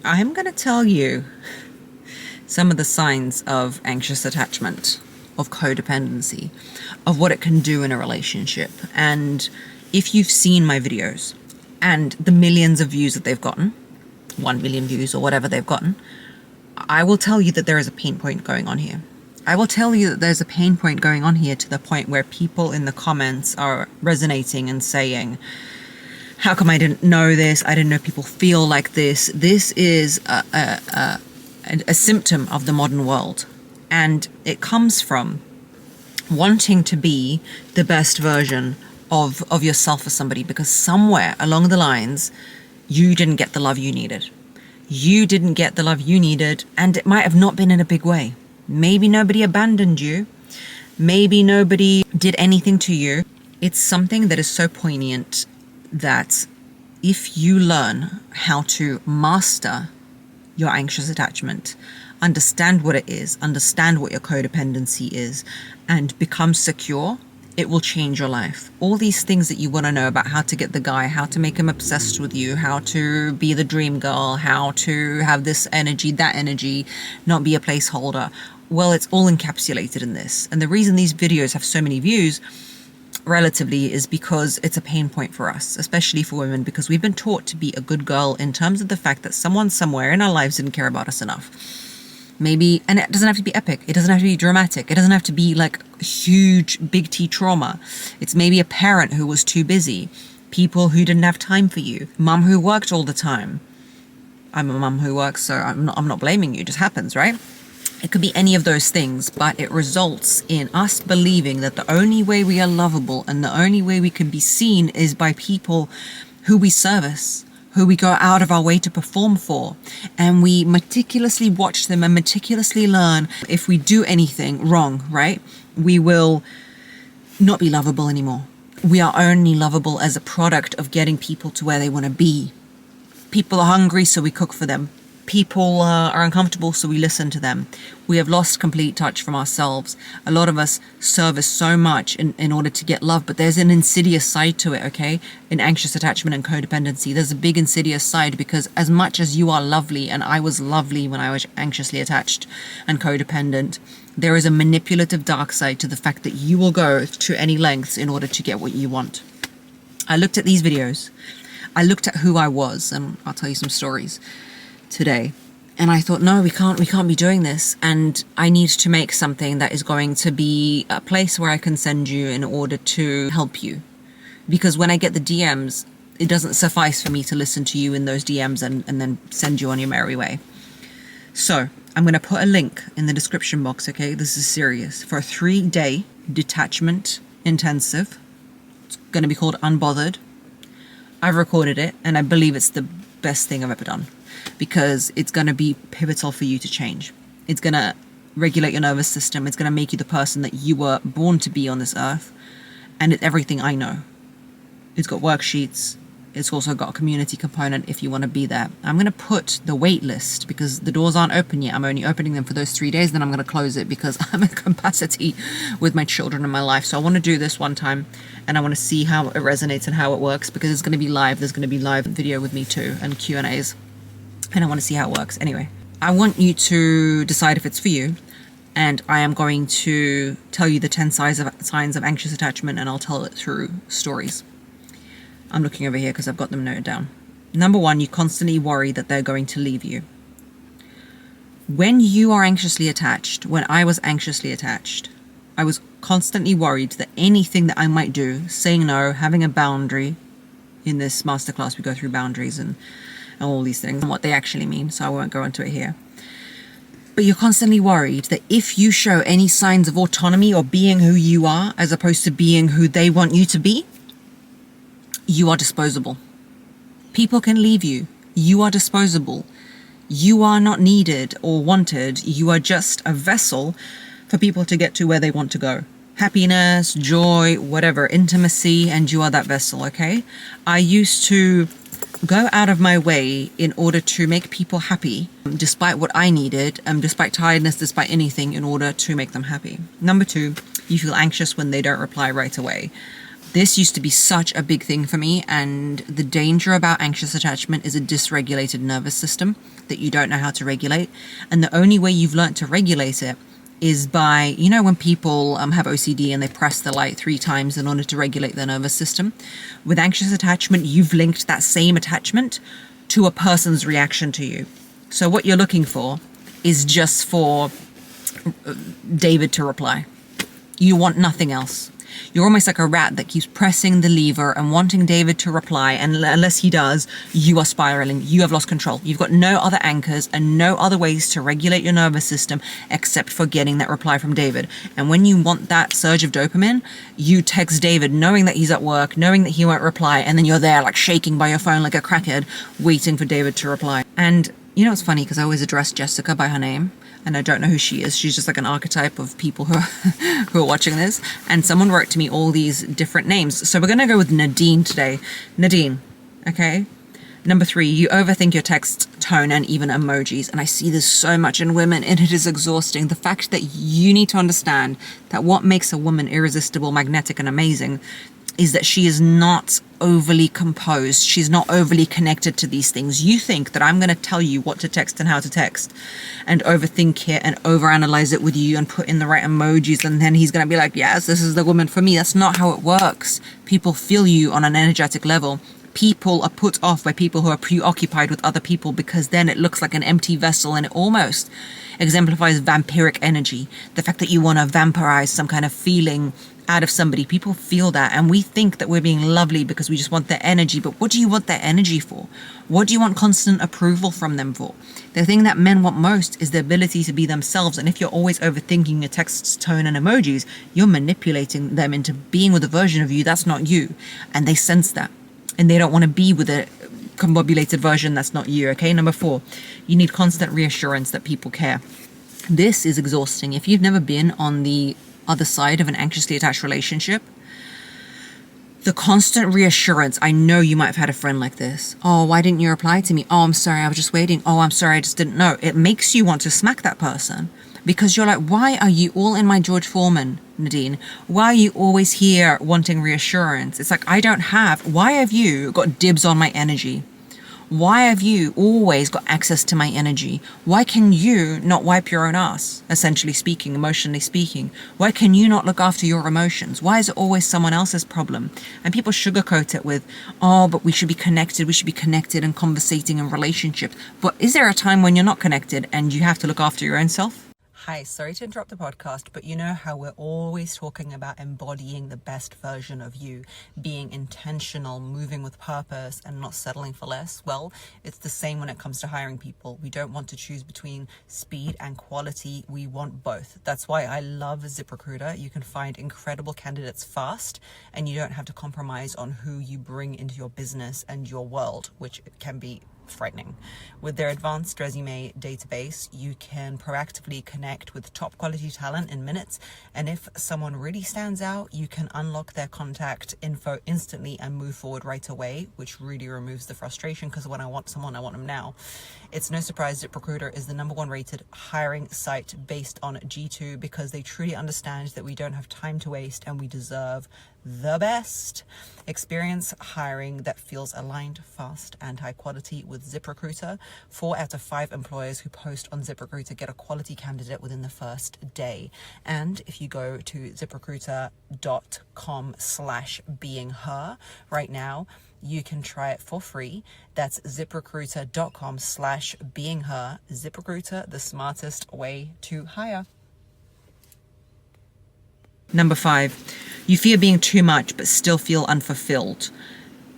I'm going to tell you some of the signs of anxious attachment, of codependency, of what it can do in a relationship. And if you've seen my videos and the millions of views that they've gotten, 1 million views or whatever they've gotten, I will tell you that there is a pain point going on here. I will tell you that there's a pain point going on here to the point where people in the comments are resonating and saying, how come I didn't know this? I didn't know people feel like this. This is a symptom of the modern world. And it comes from wanting to be the best version of yourself for somebody, because somewhere along the lines, you didn't get the love you needed. You didn't get the love you needed, and it might have not been in a big way. Maybe nobody abandoned you. Maybe nobody did anything to you. It's something that is so poignant that if you learn how to master your anxious attachment, understand what it is, understand what your codependency is, and become secure, it will change your life. All these things that you want to know about how to get the guy, how to make him obsessed with you, how to be the dream girl, how to have this energy, that energy, not be a placeholder. Well, it's all encapsulated in this. And the reason these videos have so many views relatively is because it's a pain point for us, especially for women, because we've been taught to be a good girl in terms of the fact that someone somewhere in our lives didn't care about us enough. Maybe, and it doesn't have to be epic. It doesn't have to be dramatic. It doesn't have to be like huge, big T trauma. It's maybe a parent who was too busy, people who didn't have time for you, mum who worked all the time. I'm a mum who works, so I'm not blaming you. It just happens, right? It could be any of those things, but it results in us believing that the only way we are lovable and the only way we can be seen is by people who we service, who we go out of our way to perform for. And we meticulously watch them and meticulously learn if we do anything wrong, right? We will not be lovable anymore. We are only lovable as a product of getting people to where they want to be. People are hungry, so we cook for them. People are uncomfortable, so we listen to them. We have lost complete touch from ourselves. A lot of us service so much in order to get love, but there's an insidious side to it, okay? In anxious attachment and codependency, there's a big insidious side, because as much as you are lovely, and I was lovely when I was anxiously attached and codependent, there is a manipulative dark side to the fact that you will go to any lengths in order to get what you want. I looked at these videos. I looked at who I was, and I'll tell you some stories today, and I thought, no, we can't be doing this, and I need to make something that is going to be a place where I can send you in order to help you, because when I get the DMs, it doesn't suffice for me to listen to you in those DMs and then send you on your merry way. So I'm going to put a link in the description box, okay? This is serious, for a 3-day detachment intensive. It's going to be called Unbothered. I've recorded it, and I believe it's the best thing I've ever done, because it's going to be pivotal for you to change. It's going to regulate your nervous system. It's going to make you the person that you were born to be on this earth. And it's everything I know. It's got worksheets. It's also got a community component if you want to be there. I'm going to put the wait list, because the doors aren't open yet. I'm only opening them for those 3 days. Then I'm going to close it because I'm at capacity with my children and my life. So I want to do this one time, and I want to see how it resonates and how it works, because it's going to be live. There's going to be live video with me too, and Q&As. And I want to see how it works. Anyway, I want you to decide if it's for you. And I am going to tell you the 10 signs of anxious attachment, and I'll tell it through stories. I'm looking over here because I've got them noted down. Number 1, you constantly worry that they're going to leave you. When you are anxiously attached, when I was anxiously attached, I was constantly worried that anything that I might do, saying no, having a boundary, in this masterclass we go through boundaries and all these things and what they actually mean, so I won't go into it here. But you're constantly worried that if you show any signs of autonomy or being who you are, as opposed to being who they want you to be, you are disposable. People can leave you. You are disposable. You are not needed or wanted. You are just a vessel for people to get to where they want to go. Happiness, joy, whatever, intimacy, and you are that vessel, okay? I used to go out of my way in order to make people happy, despite what I needed, despite tiredness, despite anything, in order to make them happy. Number 2, you feel anxious when they don't reply right away. This used to be such a big thing for me, and the danger about anxious attachment is a dysregulated nervous system that you don't know how to regulate. And the only way you've learned to regulate it is by, you know, when people have OCD and they press the light 3 times in order to regulate their nervous system. With anxious attachment, you've linked that same attachment to a person's reaction to you. So what you're looking for is just for David to reply. You want nothing else. You're almost like a rat that keeps pressing the lever and wanting David to reply, and unless he does, you are spiraling. You have lost control. You've got no other anchors and no other ways to regulate your nervous system except for getting that reply from David. And when you want that surge of dopamine, you text David knowing that he's at work, knowing that he won't reply, and then you're there like shaking by your phone like a crackhead, waiting for David to reply. And you know, it's funny because I always address Jessica by her name, and I don't know who she is. She's just like an archetype of people who are watching this. And someone wrote to me all these different names. So we're going to go with Nadine today. Nadine, okay? Number 3, you overthink your text tone and even emojis. And I see this so much in women, and it is exhausting. The fact that you need to understand that what makes a woman irresistible, magnetic, and amazing is that she is not overly composed. She's not overly connected to these things. You think that I'm going to tell you what to text and how to text and overthink it and overanalyze it with you and put in the right emojis, and then he's going to be like, yes, this is the woman for me. That's not how it works. People feel you on an energetic level. People are put off by people who are preoccupied with other people, because then it looks like an empty vessel, and it almost exemplifies vampiric energy. The fact that you want to vampirize some kind of feeling out of somebody. People feel that, and we think that we're being lovely because we just want their energy. But what do you want their energy for? What do you want constant approval from them for? The thing that men want most is the ability to be themselves. And if you're always overthinking your texts, tone, and emojis, you're manipulating them into being with a version of you that's not you. And they sense that. And they don't want to be with a combobulated version that's not you, okay? Number 4, you need constant reassurance that people care. This is exhausting. If you've never been on the other side of an anxiously attached relationship, the constant reassurance, I know you might have had a friend like this. Oh, why didn't you reply to me? Oh, I'm sorry, I was just waiting. Oh, I'm sorry, I just didn't know. It makes you want to smack that person, because you're like, why are you all in my George Foreman, Nadine? Why are you always here wanting reassurance? It's like, why have you got dibs on my energy? Why have you always got access to my energy? Why can you not wipe your own ass, essentially speaking, emotionally speaking? Why can you not look after your emotions? Why is it always someone else's problem? And people sugarcoat it with, oh, but we should be connected and conversating in relationships. But is there a time when you're not connected and you have to look after your own self? Hi, sorry to interrupt the podcast, but you know how we're always talking about embodying the best version of you, being intentional, moving with purpose, and not settling for less? Well, it's the same when it comes to hiring people. We don't want to choose between speed and quality. We want both. That's why I love ZipRecruiter. You can find incredible candidates fast, and you don't have to compromise on who you bring into your business and your world, which can be frightening. With their advanced resume database, you can proactively connect with top quality talent in minutes, and if someone really stands out, you can unlock their contact info instantly and move forward right away, which really removes the frustration, because when I want someone, I want them now. It's no surprise ZipRecruiter is the #1 rated hiring site based on G2, because they truly understand that we don't have time to waste and we deserve the best. Experience hiring that feels aligned, fast, and high quality with ZipRecruiter. 4 out of 5 employers who post on ZipRecruiter get a quality candidate within the first day. And if you go to ZipRecruiter.com/beingher right now, you can try it for free. That's ZipRecruiter.com/beingher. ZipRecruiter, the smartest way to hire. Number 5, you fear being too much but still feel unfulfilled.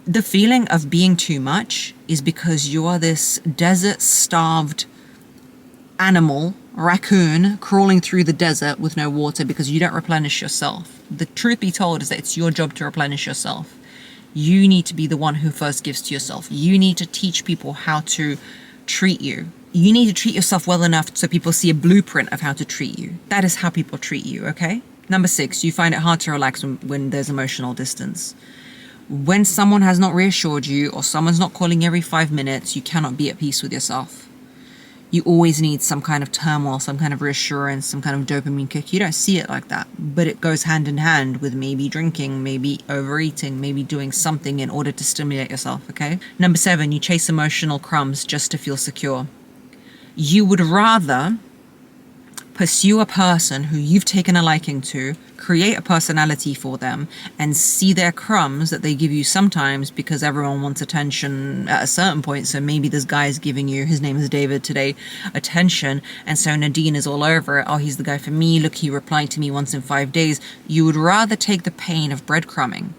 The feeling of being too much is because you are this desert-starved animal, raccoon, crawling through the desert with no water because you don't replenish yourself. The truth be told is that it's your job to replenish yourself. You need to be the one who first gives to yourself. You need to teach people how to treat you. You need to treat yourself well enough so people see a blueprint of how to treat you. That is how people treat you, okay? Number 6, you find it hard to relax when there's emotional distance. When someone has not reassured you or someone's not calling every 5 minutes, you cannot be at peace with yourself. You always need some kind of turmoil, some kind of reassurance, some kind of dopamine kick. You don't see it like that, but it goes hand in hand with maybe drinking, maybe overeating, maybe doing something in order to stimulate yourself, okay? Number 7, you chase emotional crumbs just to feel secure. You would rather pursue a person who you've taken a liking to, create a personality for them, and see their crumbs that they give you sometimes because everyone wants attention at a certain point. So maybe this guy is giving you, his name is David today, attention, and so Nadine is all over it. Oh, he's the guy for me. Look, he replied to me once in 5 days. You would rather take the pain of breadcrumbing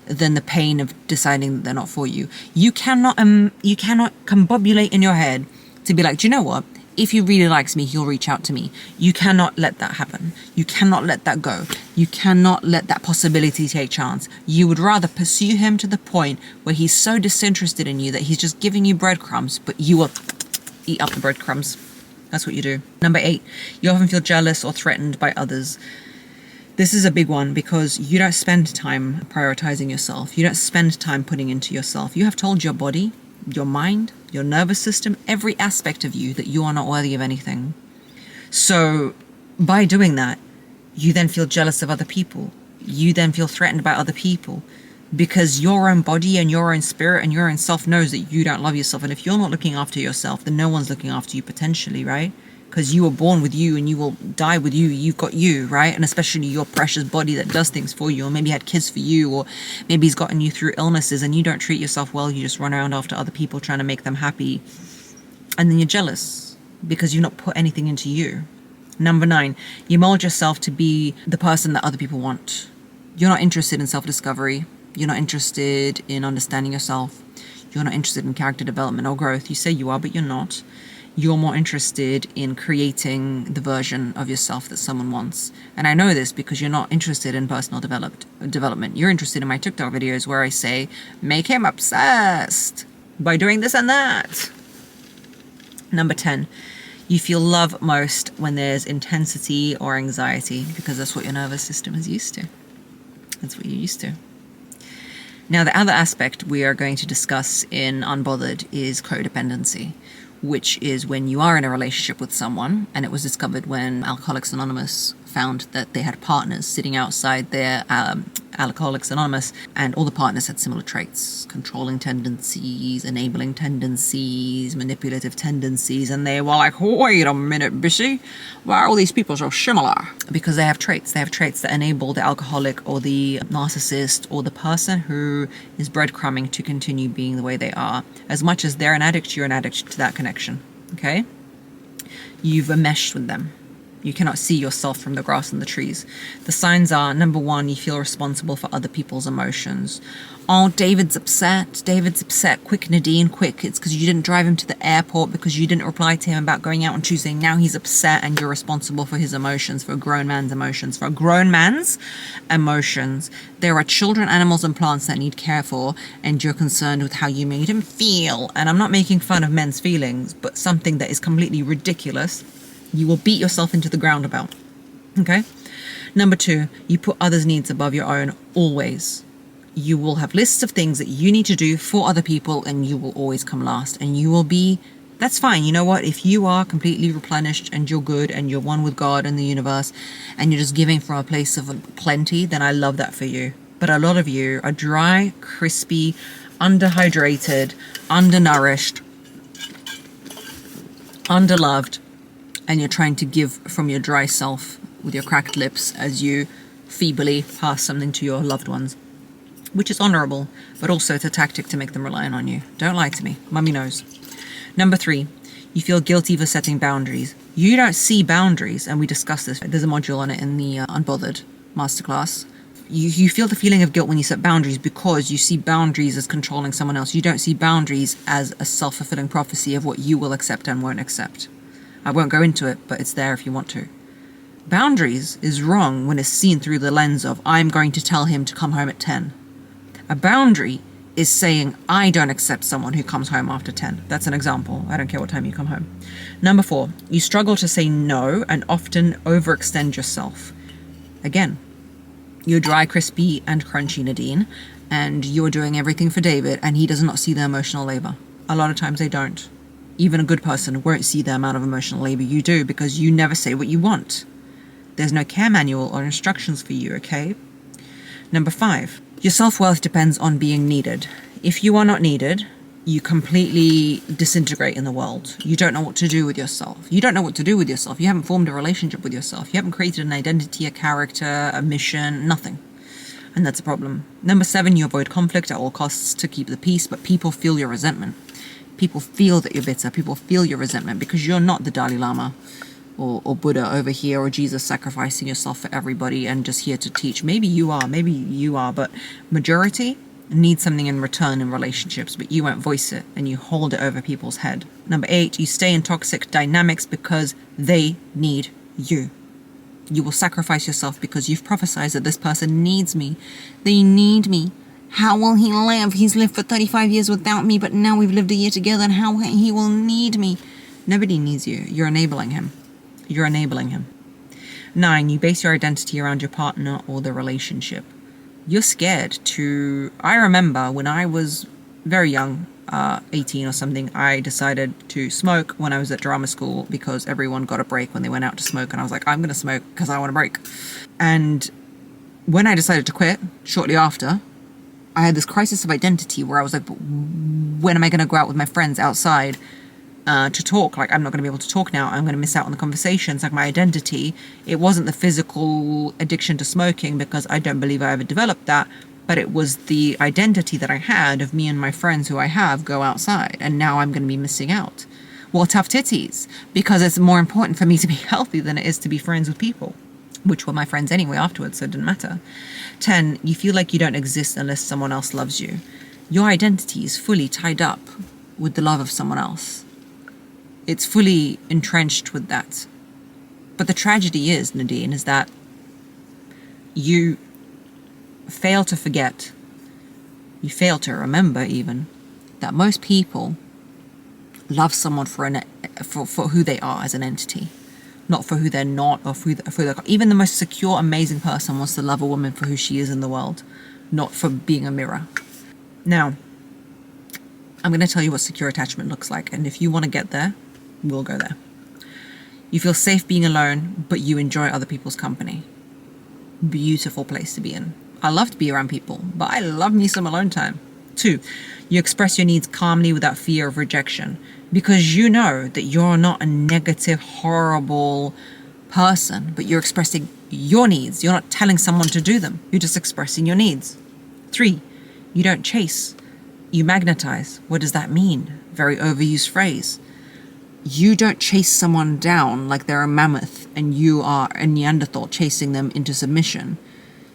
than the pain of deciding that they're not for you. You cannot combobulate in your head to be like, do you know what? If he really likes me, he'll reach out to me. You cannot let that happen. You cannot let that go. You cannot let that possibility take chance. You would rather pursue him to the point where he's so disinterested in you that he's just giving you breadcrumbs, but you will eat up the breadcrumbs. That's what you do. Number 8, you often feel jealous or threatened by others. This is a big one because you don't spend time prioritizing yourself. You don't spend time putting into yourself. You have told your body, your mind, your nervous system, every aspect of you that you are not worthy of anything. So by doing that, you then feel jealous of other people. You then feel threatened by other people because your own body and your own spirit and your own self knows that you don't love yourself. And if you're not looking after yourself, then no one's looking after you potentially, right? Because you were born with you and you will die with you. You've got you, right? And especially your precious body that does things for you, or maybe had kids for you, or maybe he's gotten you through illnesses and you don't treat yourself well. You just run around after other people trying to make them happy. And then you're jealous because you've not put anything into you. Number 9, you mold yourself to be the person that other people want. You're not interested in self-discovery. You're not interested in understanding yourself. You're not interested in character development or growth. You say you are, but you're not. You're more interested in creating the version of yourself that someone wants. And I know this because you're not interested in personal development. You're interested in my TikTok videos where I say, make him obsessed by doing this and that. Number 10, you feel love most when there's intensity or anxiety because that's what your nervous system is used to. That's what you're used to. Now, the other aspect we are going to discuss in Unbothered is codependency, which is when you are in a relationship with someone, and it was discovered when Alcoholics Anonymous found that they had partners sitting outside their Alcoholics Anonymous, and all the partners had similar traits: controlling tendencies, enabling tendencies, manipulative tendencies, and they were like, wait a minute, Bissy, why are all these people so similar? Because they have traits. They have traits that enable the alcoholic or the narcissist or the person who is breadcrumbing to continue being the way they are. As much as they're an addict, you're an addict to that connection, okay? You've enmeshed with them. You cannot see yourself from the grass and the trees. The signs are, number 1, you feel responsible for other people's emotions. Oh, David's upset. David's upset. Quick, Nadine, quick. It's because you didn't drive him to the airport because you didn't reply to him about going out on Tuesday. Now he's upset and you're responsible for his emotions, for a grown man's emotions. For a grown man's emotions. There are children, animals, and plants that need care for, and you're concerned with how you made him feel. And I'm not making fun of men's feelings, but something that is completely ridiculous, you will beat yourself into the ground about. Okay? Number 2, you put others' needs above your own always. You will have lists of things that you need to do for other people, and you will always come last. And you will be, that's fine. You know what? If you are completely replenished and you're good and you're one with God and the universe and you're just giving from a place of plenty, then I love that for you. But a lot of you are dry, crispy, underhydrated, undernourished, underloved, and you're trying to give from your dry self with your cracked lips as you feebly pass something to your loved ones, which is honorable, but also it's a tactic to make them reliant on you. Don't lie to me. Mummy knows. Number 3, you feel guilty for setting boundaries. You don't see boundaries, and we discussed this. There's a module on it in the Unbothered masterclass. You feel the feeling of guilt when you set boundaries because you see boundaries as controlling someone else. You don't see boundaries as a self-fulfilling prophecy of what you will accept and won't accept. I won't go into it, but it's there if you want to. Boundaries is wrong when it's seen through the lens of, I'm going to tell him to come home at 10. A boundary is saying, I don't accept someone who comes home after 10. That's an example. I don't care what time you come home. Number 4, you struggle to say no and often overextend yourself. Again, you're dry, crispy, and crunchy, Nadine, and you're doing everything for David, and he does not see the emotional labor. A lot of times they don't. Even a good person won't see the amount of emotional labor you do because you never say what you want. There's no care manual or instructions for you, okay? Number 5, your self-worth depends on being needed. If you are not needed, you completely disintegrate in the world. You don't know what to do with yourself. You don't know what to do with yourself. You haven't formed a relationship with yourself. You haven't created an identity, a character, a mission, nothing. And that's a problem. Number 7, you avoid conflict at all costs to keep the peace, but people feel your resentment. People feel that you're bitter. People feel your resentment because you're not the Dalai Lama or Buddha over here, or Jesus sacrificing yourself for everybody and just here to teach. Maybe you are, but majority need something in return in relationships, but you won't voice it and you hold it over people's head. Number 8, you stay in toxic dynamics because they need you. You will sacrifice yourself because you've prophesied that this person needs me. They need me. How will he live? He's lived for 35 years without me, but now we've lived a year together, and how he will need me. Nobody needs you. You're enabling him. You're enabling him. 9, you base your identity around your partner or the relationship. You're scared to... I remember when I was very young, 18 or something, I decided to smoke when I was at drama school because everyone got a break when they went out to smoke, and I was like, I'm going to smoke because I want a break. And when I decided to quit, shortly after, I had this crisis of identity where I was like, when am I going to go out with my friends outside to talk? Like, I'm not going to be able to talk now. I'm going to miss out on the conversations. Like, my identity, it wasn't the physical addiction to smoking because I don't believe I ever developed that, but it was the identity that I had of me and my friends who I have go outside, and now I'm going to be missing out. Well, tough titties, because it's more important for me to be healthy than it is to be friends with people, which were my friends anyway afterwards, so it didn't matter. 10, you feel like you don't exist unless someone else loves you. Your identity is fully tied up with the love of someone else. It's fully entrenched with that. But the tragedy is, Nadine, is that you fail to forget, you fail to remember even, that most people love someone for who they are as an entity, not for who they're not, or for who they're... Even the most secure, amazing person wants to love a woman for who she is in the world, not for being a mirror. Now, I'm going to tell you what secure attachment looks like, and if you want to get there, we'll go there. You feel safe being alone, but you enjoy other people's company. Beautiful place to be in. I love to be around people, but I love me some alone time. 2, you express your needs calmly without fear of rejection, because you know that you're not a negative, horrible person, but you're expressing your needs. You're not telling someone to do them. You're just expressing your needs. 3, you don't chase. You magnetize. What does that mean? Very overused phrase. You don't chase someone down like they're a mammoth and you are a Neanderthal chasing them into submission.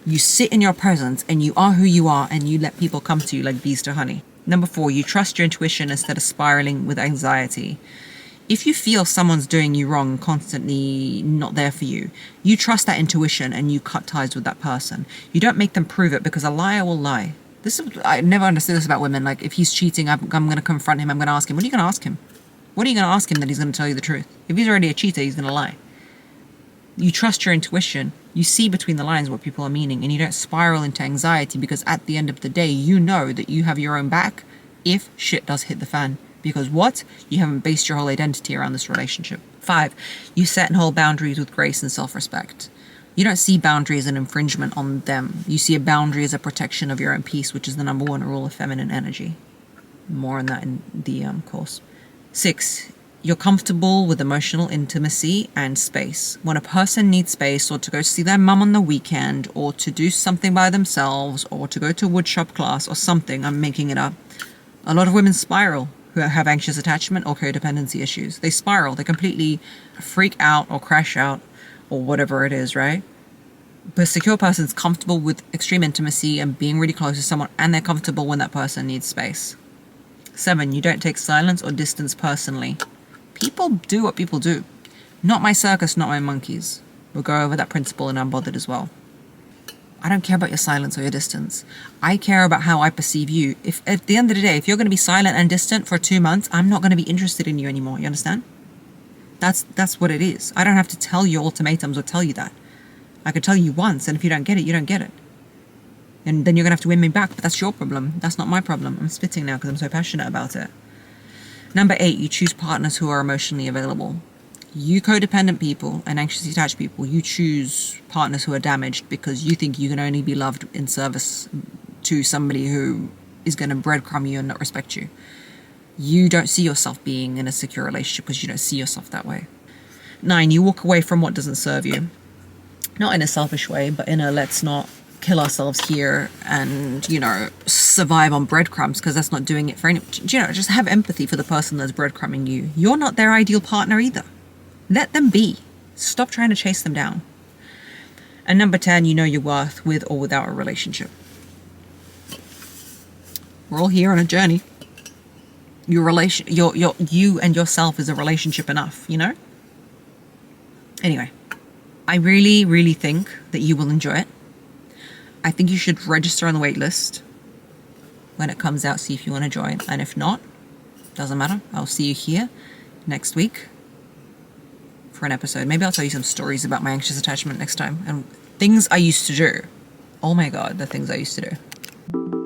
You sit in your presence and you are who you are, and you let people come to you like bees to honey. Number 4, you trust your intuition instead of spiraling with anxiety. If you feel someone's doing you wrong, constantly not there for you, you trust that intuition and you cut ties with that person. You don't make them prove it, because a liar will lie. I never understood this about women. Like, if he's cheating, I'm going to confront him. I'm going to ask him, what are you going to ask him? What are you going to ask him that he's going to tell you the truth? If he's already a cheater, he's going to lie. You trust your intuition. You see between the lines what people are meaning, and you don't spiral into anxiety, because at the end of the day, you know that you have your own back if shit does hit the fan. Because what? You haven't based your whole identity around this relationship. 5, you set and hold boundaries with grace and self-respect. You don't see boundaries as an infringement on them. You see a boundary as a protection of your own peace, which is the number 1 rule of feminine energy. More on that in the course. 6, you're comfortable with emotional intimacy and space. When a person needs space, or to go see their mum on the weekend, or to do something by themselves, or to go to a woodshop class or something, I'm making it up. A lot of women spiral who have anxious attachment or codependency issues. They spiral. They completely freak out or crash out or whatever it is, right? But a secure person's comfortable with extreme intimacy and being really close to someone, and they're comfortable when that person needs space. 7, you don't take silence or distance personally. People do what people do. Not my circus, not my monkeys. We'll go over that principle in Unbothered as well. I don't care about your silence or your distance. I care about how I perceive you. If at the end of the day, if you're going to be silent and distant for 2 months, I'm not going to be interested in you anymore. You understand? That's what it is. I don't have to tell you ultimatums or tell you that. I could tell you once, and if you don't get it, you don't get it. And then you're going to have to win me back, but that's your problem. That's not my problem. I'm spitting now because I'm so passionate about it. Number 8, you choose partners who are emotionally available. You codependent people and anxiously attached people, you choose partners who are damaged because you think you can only be loved in service to somebody who is going to breadcrumb you and not respect you. You don't see yourself being in a secure relationship because you don't see yourself that way. 9, you walk away from what doesn't serve you. Not in a selfish way, but in a let's not kill ourselves here and, survive on breadcrumbs, because that's not doing it for anyone. Just have empathy for the person that's breadcrumbing you. You're not their ideal partner either. Let them be. Stop trying to chase them down. And number 10, you know your worth with or without a relationship. We're all here on a journey. You and yourself is a relationship enough, Anyway, I really, really think that you will enjoy it. I think you should register on the wait list when it comes out, see if you want to join. And if not, doesn't matter. I'll see you here next week for an episode. Maybe I'll tell you some stories about my anxious attachment next time and things I used to do. Oh my God, the things I used to do.